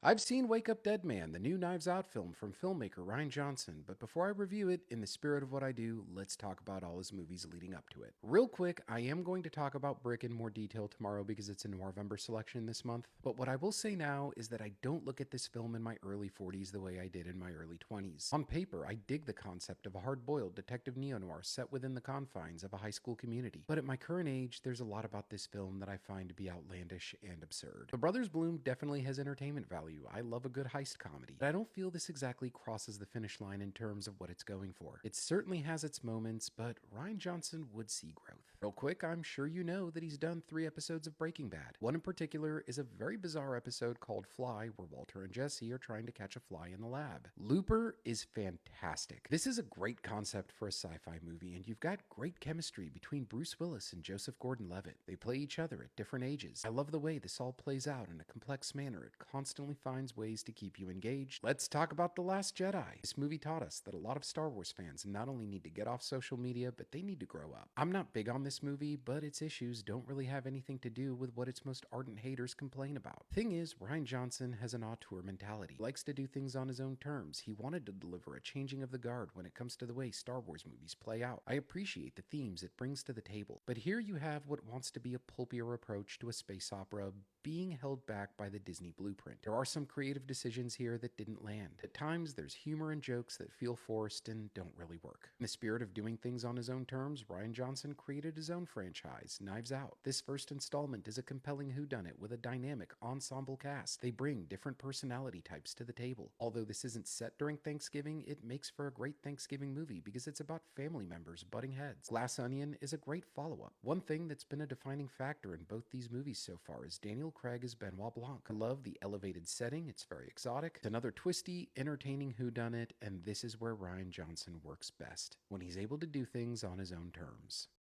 I've seen Wake Up Dead Man, the new Knives Out film from filmmaker Rian Johnson, but before I review it, in the spirit of what I do, let's talk about all his movies leading up to it. Real quick, I am going to talk about Brick in more detail tomorrow because it's a November selection this month, but what I will say now is that I don't look at this film in my early 40s the way I did in my early 20s. On paper, I dig the concept of a hard-boiled detective neo-noir set within the confines of a high school community, but at my current age, there's a lot about this film that I find to be outlandish and absurd. The Brothers Bloom definitely has entertainment value. I love a good heist comedy, but I don't feel this exactly crosses the finish line in terms of what it's going for. It certainly has its moments, but Rian Johnson would see growth. Real quick, I'm sure you know that he's done 3 episodes of Breaking Bad. One in particular is a very bizarre episode called Fly, where Walter and Jesse are trying to catch a fly in the lab. Looper is fantastic. This is a great concept for a sci-fi movie, and you've got great chemistry between Bruce Willis and Joseph Gordon-Levitt. They play each other at different ages. I love the way this all plays out in a complex manner. It constantly finds ways to keep you engaged. Let's talk about The Last Jedi. This movie taught us that a lot of Star Wars fans not only need to get off social media, but they need to grow up. I'm not big on this movie, but its issues don't really have anything to do with what its most ardent haters complain about. Thing is, Rian Johnson has an auteur mentality. He likes to do things on his own terms. He wanted to deliver a changing of the guard when it comes to the way Star Wars movies play out. I appreciate the themes it brings to the table, but here you have what wants to be a pulpier approach to a space opera being held back by the Disney blueprint. There are some creative decisions here that didn't land. At times, there's humor and jokes that feel forced and don't really work. In the spirit of doing things on his own terms, Rian Johnson created his own franchise, Knives Out. This first installment is a compelling whodunit with a dynamic ensemble cast. They bring different personality types to the table. Although this isn't set during Thanksgiving, it makes for a great Thanksgiving movie because it's about family members butting heads. Glass Onion is a great follow-up. One thing that's been a defining factor in both these movies so far is Daniel Craig as Benoit Blanc. I love the elevated setting, it's very exotic. It's another twisty, entertaining whodunit, and this is where Rian Johnson works best, when he's able to do things on his own terms.